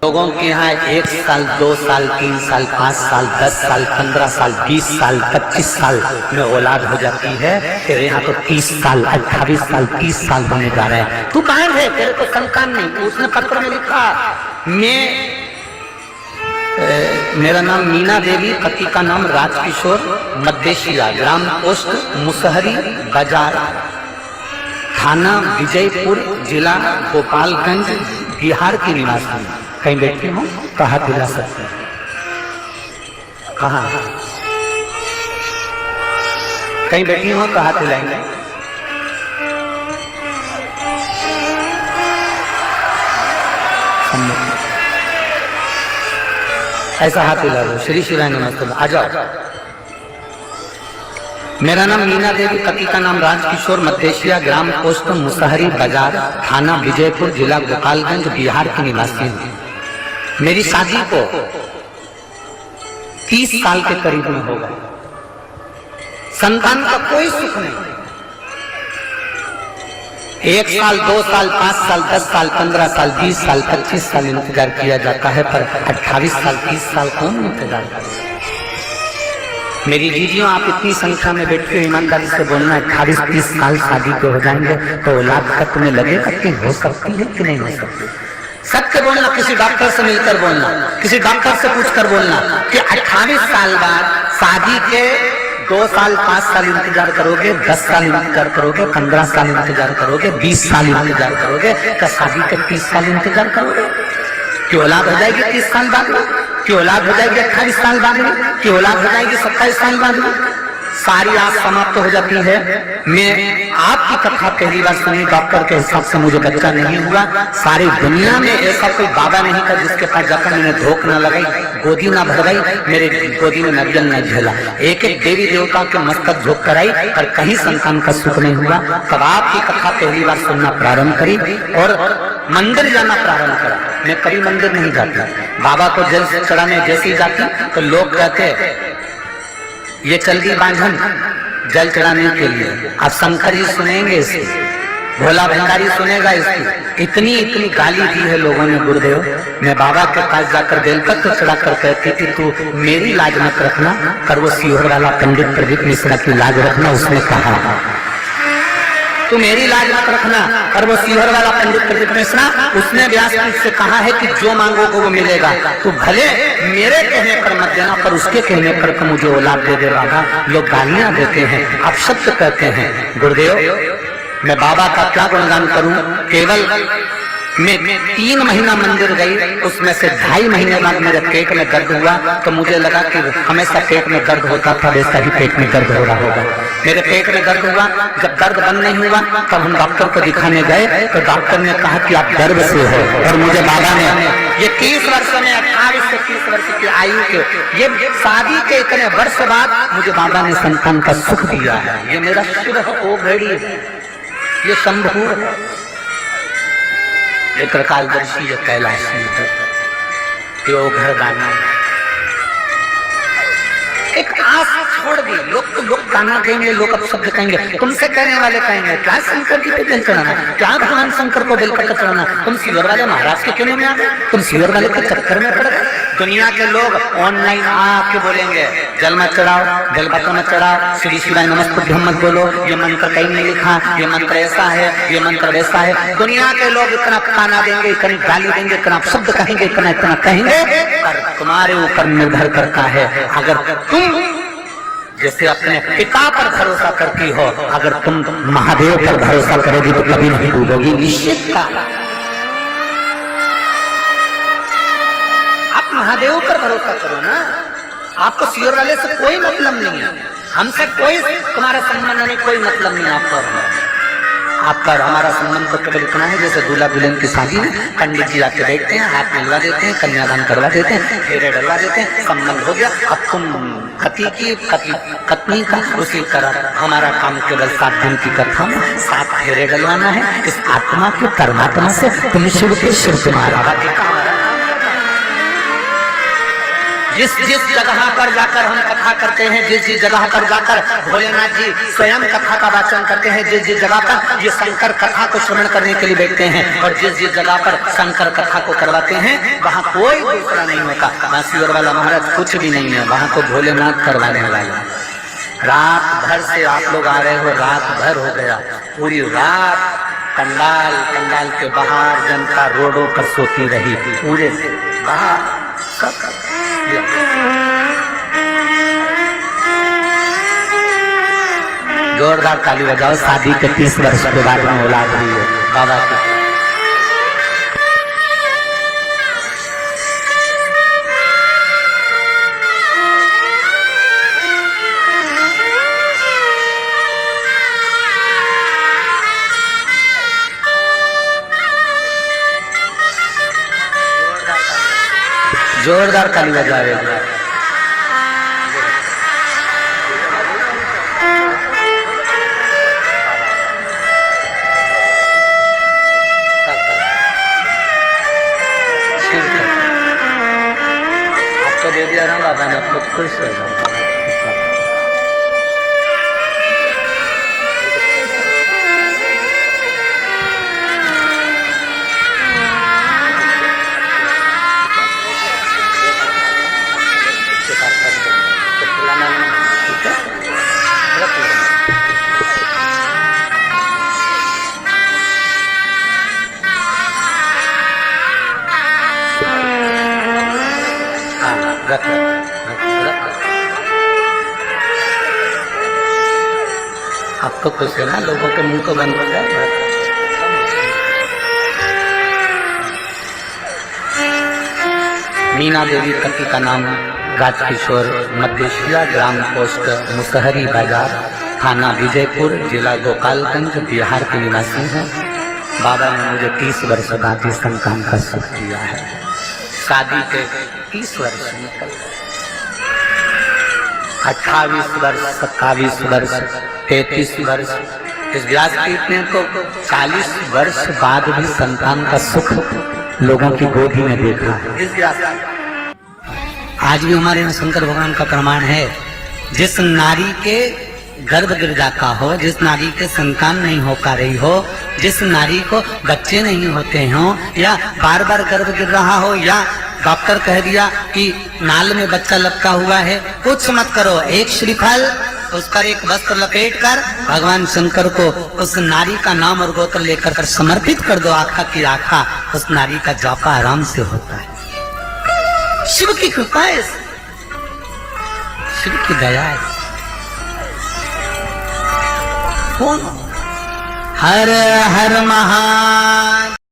लोगों के यहाँ 1 साल 2 साल 3 साल 5 साल 10 साल 15 साल 20 साल 25 साल में औलाद हो जाती है। तेरे यहाँ तो 30 साल 28 साल 30 साल होने जा रहे हैं। तू कहाँ है? तेरे को संतान नहीं। उसने पत्र में लिखा, मेरा नाम मीना देवी, पति का नाम राजकिशोर, मध्य ग्राम पोस्ट मुसहरी बाजार, थाना विजयपुर, जिला गोपालगंज, बिहार की निवासी। कहीं बैठे हो तो हाथ हिला सकते हैं। कहाँ? कहीं बैठी हो तो हाथ हिलाएंगे। ऐसा हाथ हिला दो। श्री शिवाय नमस्ते। आ जाओ। मेरा नाम मीना देवी, पति का नाम राजकिशोर, मध्य ग्राम पोस्ट मुसहरी बाजार, थाना विजयपुर, जिला गोपालगंज, बिहार की निवासी हूँ। मेरी शादी को 30 साल के करीब में होगा। संतान का कोई सुख नहीं। 1 साल 2 साल 5 साल 10 साल 15 साल 20 साल 25 साल इंतजार किया जाता है, पर 28 साल 30 साल कौन इंतजार करेगा? मेरी दीदियों, आप इतनी संख्या में बैठ के ईमानदारी से बोलना, 28-30 साल शादी के हो जाएंगे तो औलाद का तुम्हें लगेगा कि हो सकती है कि नहीं हो सकती? सत्य बोलना। किसी डॉक्टर से मिलकर बोलना, किसी डॉक्टर से पूछकर बोलना कि 28 साल बाद शादी के 2 साल 5 साल इंतजार करोगे, 10 साल इंतजार करोगे, 15 साल इंतजार करोगे, 20 साल इंतजार करोगे, क्या शादी के 30 साल इंतजार करोगे? कि औलाद हो जाएगी 30 साल बाद में, कि औलाद हो जाएगी 28 साल बाद में, कि औलाद हो जाएगी 27 साल बाद में। सारी आस समाप्त हो जाती है। मैं आपकी कथा पहली बार सुनी, डॉक्टर के हिसाब से मुझे बच्चा नहीं हुआ। सारी दुनिया में ऐसा कोई बाबा नहीं था जिसके पास जाकर मैंने धोख न लगाई, गोदी ना भर गई, मेरे गोदी में नरियल न झेला। एक एक देवी देवता के मस्तक झोंक कर आई, पर कहीं संतान का सुख नहीं हुआ। तब आपकी कथा पहली बार सुनना प्रारंभ करी और मंदिर जाना प्रारंभ करा। मैं कभी मंदिर नहीं जाता। बाबा को जल चढ़ाने जैसे ही जाती तो लोग कहते ये चल दी बांझन जल चढ़ाने के लिए। आप शंकर जी सुनेंगे इसकी, भोला भंडारी सुनेगा इसकी। इतनी इतनी गाली दी है लोगों ने गुरुदेव। मैं बाबा के पास जाकर बेलपत्र चढ़ा कर कहती थी, तू मेरी लाज मत रखना, पर वो सीहोर वाला पंडित प्रदीप मिश्रा की लाज रखना। उसने कहा तू मेरी लाज मत रखना, और वो सीहोर वाला पंडित प्रदीप मिश्रा, उसने व्यासपीठ से कहा है कि जो मांगोगे वो मिलेगा। तू भले मेरे कहने पर मत देना, पर उसके कहने पर तो मुझे औलाद दे दे बाबा। लोग गालियां देते हैं, अपशब्द कहते हैं। गुरुदेव, मैं बाबा का क्या गुणगान करूं? केवल मैं 3 महीना मंदिर गई, उसमें से 2.5 महीने बाद मेरे पेट में दर्द हुआ, तो मुझे लगा कि हमेशा पेट में दर्द होता था, वैसा ही पेट में दर्द हो रहा होगा। मेरे पेट में दर्द हुआ। जब दर्द बंद नहीं हुआ तब हम डॉक्टर को दिखाने गए, तो डॉक्टर ने कहा कि आप गर्भ से हो। और मुझे बाबा ने ये 30 वर्ष में 28 से 30 वर्ष की आयु के, ये शादी के इतने वर्ष बाद मुझे बाबा ने संतान का सुख दिया है। ये मेरा शिव ओ घड़ी, ये शंभू है, ये कृपालदर्शी, ये कैलाशी है, ये घर गाना। एक आस छोड़ दी। लोग गाना कहेंगे, लोग अब शब्द कहेंगे, तुमसे कहने वाले कहेंगे क्या शंकर जी पे दिल चढ़ाना, क्या भगवान शंकर को दिल पर चढ़ाना, तुम सीवर वाले महाराज के क्यों में आ गए, तुम सीवर वाले के चक्कर में पड़ गए। दुनिया के लोग ऑनलाइन आके बोलेंगे जल मत चढ़ाओ, जलपत्र मत चढ़ाओ, श्री शिवाय नमस्ते मत बोलो, ये मंत्र कहीं नहीं लिखा, ये मंत्र ऐसा है, ये मंत्र वैसा है। दुनिया के लोग इतना खाना देंगे, इतनी गाली देंगे, इतना शब्द कहेंगे, इतना कहेंगे, पर तुम्हारे ऊपर निर्भर करता है। अगर तुम जैसे अपने पिता पर भरोसा करती हो, अगर तुम महादेव पर भरोसा करोगी तो कभी नहीं डूबोगी, निश्चित का। आप महादेव पर भरोसा करो ना। आपको सीहोर वाले से कोई मतलब नहीं है, हमसे कोई तुम्हारा संबंध नहीं, कोई मतलब नहीं आपका और हमारा संबंध तो केवल इतना है, जैसे दूल्हा दुल्हन की शादी में पंडित जी आके बैठते हैं, हाथ मिलवा देते हैं, कन्यादान करवा देते हैं, फेरे डलवा देते हैं, संबंध हो गया। अब तुम पत्नी का, उसी तरह हमारा काम केवल 7 दिन की कथा में 7 फेरे डलवाना है। इस आत्मा के परमात्मा से तुम शिव के शिव तुम्हारा। जिस जिस जगह पर जाकर हम कथा करते हैं, जिस जिस जगह पर जाकर भोलेनाथ जी स्वयं कथा का वाचन करते हैं, जिस जिस जगह पर ये शंकर कथा को श्रवण करने के लिए बैठते हैं और जिस जिस जगह पर शंकर कथा को करवाते हैं वहाँ कोई दूसरा नहीं होता। बांसीवर वाला महाराज कुछ भी नहीं है, वहाँ तो भोलेनाथ करवाने वाला। रात भर से आप लोग आ रहे हो, रात भर हो गया, पूरी रात पंडाल के बाहर जनता रोडों पर सोती रही, पूरे बाहर सब। जोरदार ताली बजाओ, शादी के 30 वर्ष के बाद में औलाद हुई है बाबा की। जोरदार ताली बजावे। आपको दे दिया ना बाबा ने, खुद खुश हो जाओ। रख आपको खुश है ना, लोगों के मुंह को बंद हो जाए। मीना देवी पति का नाम राजकिशोर, मध्यशिया, ग्राम पोस्ट मुसहरी बाजार, थाना विजयपुर, जिला गोपालगंज, बिहार के निवासी हैं। बाबा ने मुझे 30 वर्ष बाद संतान का सुख दिया है। शादी के 30 वर्ष निकल गए, 28 वर्ष, 27 वर्ष, 33 वर्ष। इस व्यासपीठ ने तो 40 वर्ष बाद भी संतान का सुख लोगों की गोदी में देखा है। आज भी हमारे यहाँ शंकर भगवान का प्रमाण है, जिस नारी के गर्भ गिर जाता हो, जिस नारी के संतान नहीं हो पा रही हो, जिस नारी को बच्चे नहीं होते हो, या बार बार गर्भ गिर रहा हो, या डॉक्टर कह दिया कि नाल में बच्चा लपका हुआ है, कुछ मत करो, एक श्रीफल उस पर एक वस्त्र लपेट कर भगवान शंकर को उस नारी का नाम और गोत्र लेकर कर समर्पित कर दो। आखा की आखा उस नारी का जापा आराम से होता है। शिव की कृपा है, शिव की दया है। हर हर महा